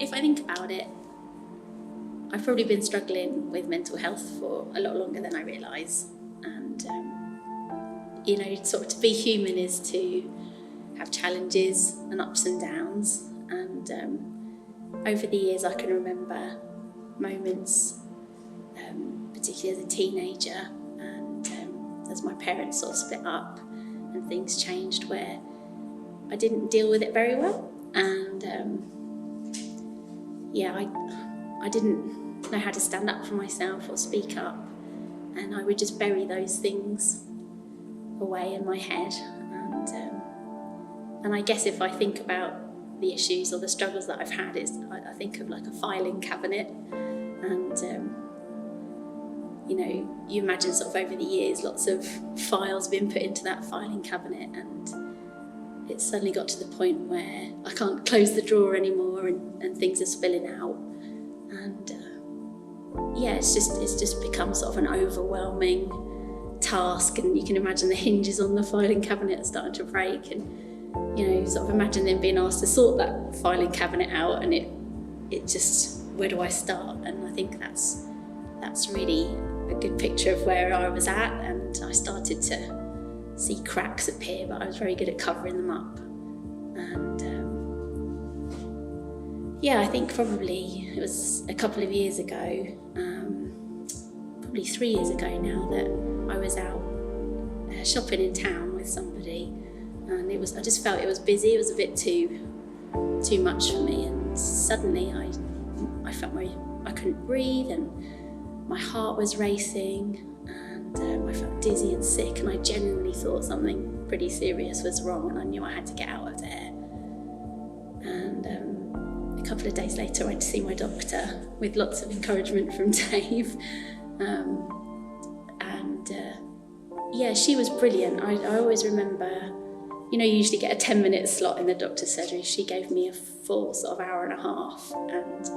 if I think about it, I've probably been struggling with mental health for a lot longer than I realise. And, sort of to be human is to have challenges and ups and downs. And over the years, I can remember moments, particularly as a teenager, and as my parents sort of split up and things changed, where I didn't deal with it very well. And I didn't know how to stand up for myself or speak up, and I would just bury those things away in my head. And I guess if I think about the issues or the struggles that I've had, I think of like a filing cabinet, and you imagine sort of over the years lots of files being put into that filing cabinet, and it suddenly got to the point where I can't close the drawer anymore, and things are spilling out, and it's just become sort of an overwhelming task. And you can imagine the hinges on the filing cabinet are starting to break, and sort of imagine them being asked to sort that filing cabinet out, and it just, where do I start? And I think that's really a good picture of where I was at, and I started to see cracks appear, but I was very good at covering them up. And I think probably it was a couple of years ago, probably 3 years ago now, that I was out shopping in town with somebody, and I just felt it was busy. It was a bit too much for me, and suddenly I felt I couldn't breathe, and my heart was racing, and I felt dizzy and sick, and I genuinely thought something pretty serious was wrong, and I knew I had to get out of there. And a couple of days later I went to see my doctor with lots of encouragement from Dave, she was brilliant. I always remember, you usually get a 10-minute slot in the doctor's surgery. She gave me a full sort of hour and a half, and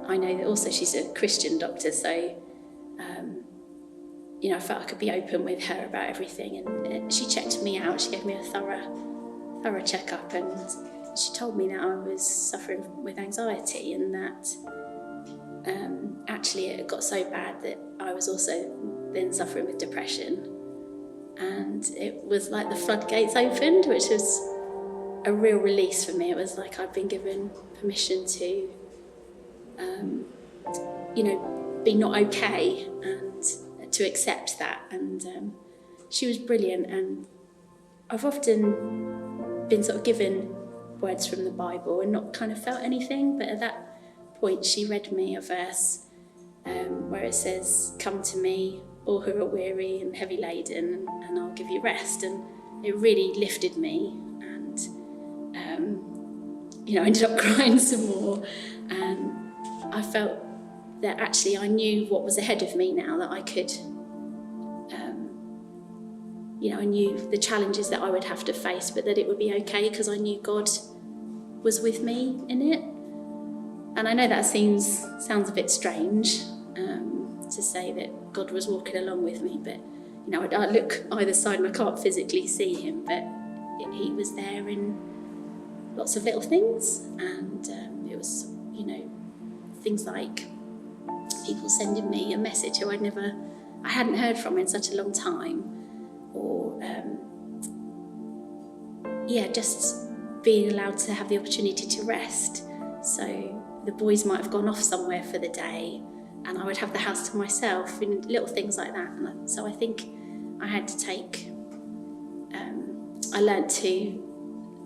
I know that also she's a Christian doctor, so I felt I could be open with her about everything, and she checked me out. She gave me a thorough checkup, and she told me that I was suffering with anxiety, and that actually it got so bad that I was also then suffering with depression. And it was like the floodgates opened, which was a real release for me. It was like I'd been given permission to be not okay, and to accept that. And she was brilliant, and I've often been sort of given words from the Bible and not kind of felt anything, but at that point she read me a verse where it says, "Come to me, all who are weary and heavy laden, and I'll give you rest." And it really lifted me, and I ended up crying some more, and I felt that actually I knew what was ahead of me now, that I could, I knew the challenges that I would have to face, but that it would be okay because I knew God was with me in it. And I know that sounds a bit strange to say that God was walking along with me, but I look either side and I can't physically see him, but he was there in lots of little things. And it was, things like people sending me a message who I hadn't heard from in such a long time, or just being allowed to have the opportunity to rest. So the boys might have gone off somewhere for the day, and I would have the house to myself, and little things like that. And so I think I had to I learned to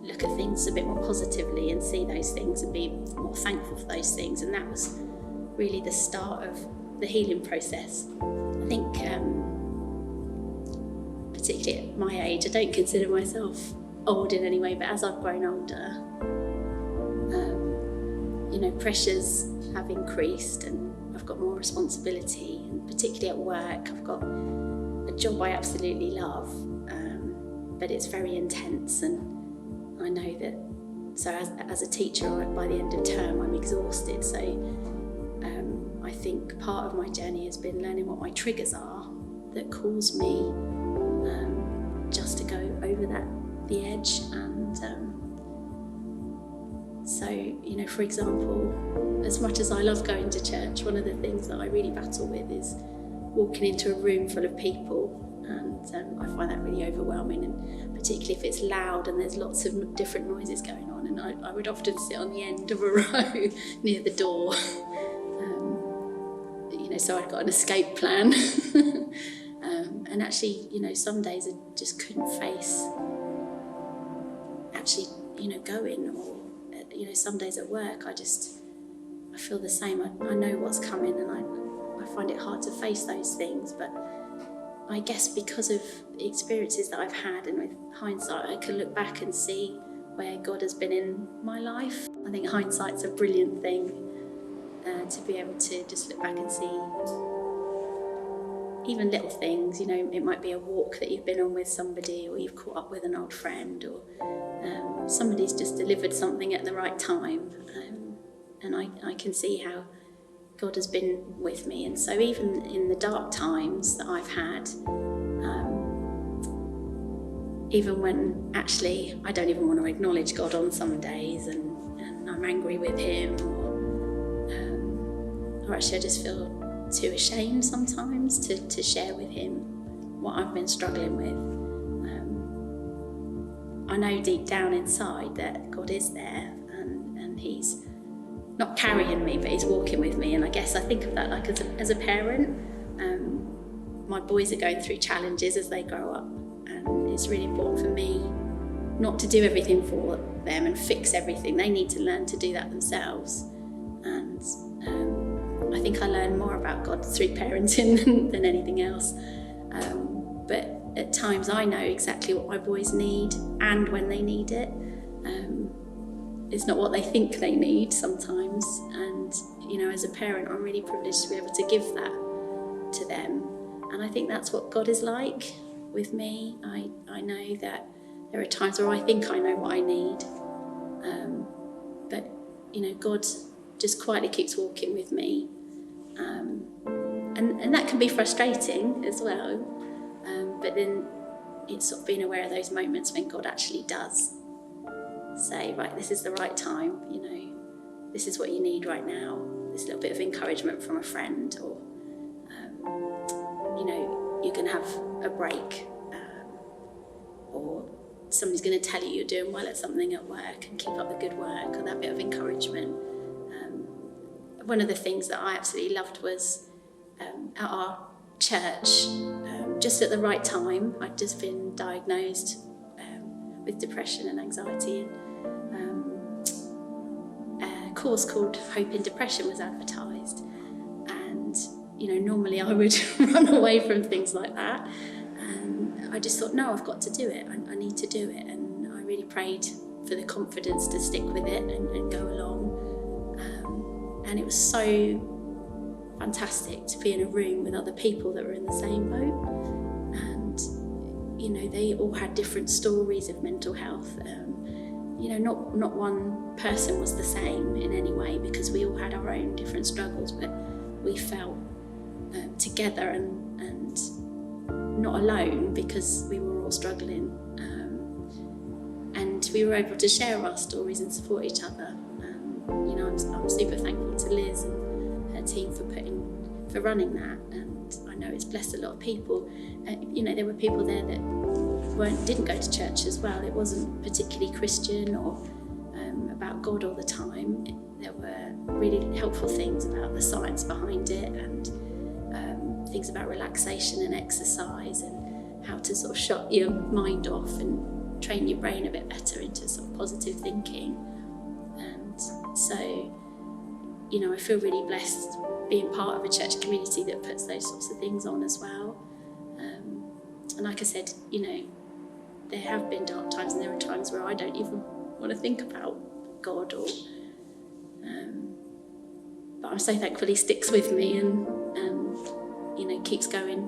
look at things a bit more positively and see those things and be more thankful for those things. And that was really the start of the healing process. I think, particularly at my age, I don't consider myself old in any way, but as I've grown older, pressures have increased, and I've got more responsibility, and particularly at work, I've got a job I absolutely love, but it's very intense, and I know that, so as a teacher, by the end of term, I'm exhausted. So I think part of my journey has been learning what my triggers are that cause me just to go over the edge. And so, for example, as much as I love going to church, one of the things that I really battle with is walking into a room full of people, and I find that really overwhelming, and particularly if it's loud and there's lots of different noises going on, and I would often sit on the end of a row near the door, so I'd got an escape plan. And actually, some days I just couldn't face actually, going, or, some days at work, I feel the same. I know what's coming, and I find it hard to face those things, but I guess because of the experiences that I've had, and with hindsight, I can look back and see where God has been in my life. I think hindsight's a brilliant thing, to be able to just look back and see even little things. It might be a walk that you've been on with somebody, or you've caught up with an old friend, or somebody's just delivered something at the right time, and I can see how God has been with me. And so even in the dark times that I've had, even when actually I don't even want to acknowledge God on some days, and I'm angry with him, or actually I just feel too ashamed sometimes to share with him what I've been struggling with. I know deep down inside that God is there, and he's not carrying me, but he's walking with me. And I guess I think of that like as a parent. My boys are going through challenges as they grow up, and it's really important for me not to do everything for them and fix everything. They need to learn to do that themselves. And I think I learn more about God through parenting than anything else. But at times I know exactly what my boys need and when they need it. It's not what they think they need sometimes. And, as a parent, I'm really privileged to be able to give that to them. And I think that's what God is like with me. I know that there are times where I think I know what I need. But, God just quietly keeps walking with me. And that can be frustrating as well. But then it's sort of being aware of those moments when God actually does say, right, this is the right time, this is what you need right now, this little bit of encouragement from a friend, or, you can have a break, or somebody's going to tell you you're doing well at something at work and keep up the good work, or that bit of encouragement. One of the things that I absolutely loved was at our church, just at the right time, I'd just been diagnosed with depression and anxiety, and a course called Hope in Depression was advertised, and normally I would run away from things like that, and I just thought, no, I've got to do it, I need to do it, and I really prayed for the confidence to stick with it and go along, and it was so fantastic to be in a room with other people that were in the same boat, and they all had different stories of mental health. Not one person was the same in any way, because we all had our own different struggles, but we felt together and not alone, because we were all struggling, and we were able to share our stories and support each other. I'm super thankful to Liz and her team for running that, and I know it's blessed a lot of people. There were people there that didn't go to church as well. It wasn't particularly Christian or about God all the time. There were really helpful things about the science behind it, and things about relaxation and exercise, and how to sort of shut your mind off and train your brain a bit better into sort of positive thinking. And so, I feel really blessed being part of a church community that puts those sorts of things on as well. And like I said, there have been dark times, and there are times where I don't even want to think about God, or but I'm so thankful he sticks with me and keeps going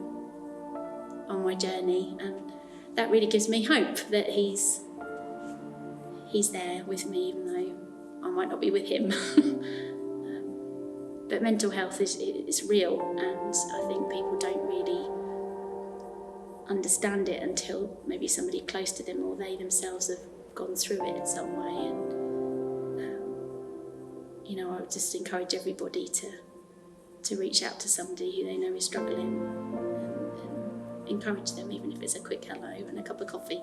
on my journey, and that really gives me hope that he's there with me, even though I might not be with him. But mental health is real, and I think people don't really understand it until maybe somebody close to them or they themselves have gone through it in some way. And I would just encourage everybody to reach out to somebody who they know is struggling, and encourage them, even if it's a quick hello and a cup of coffee.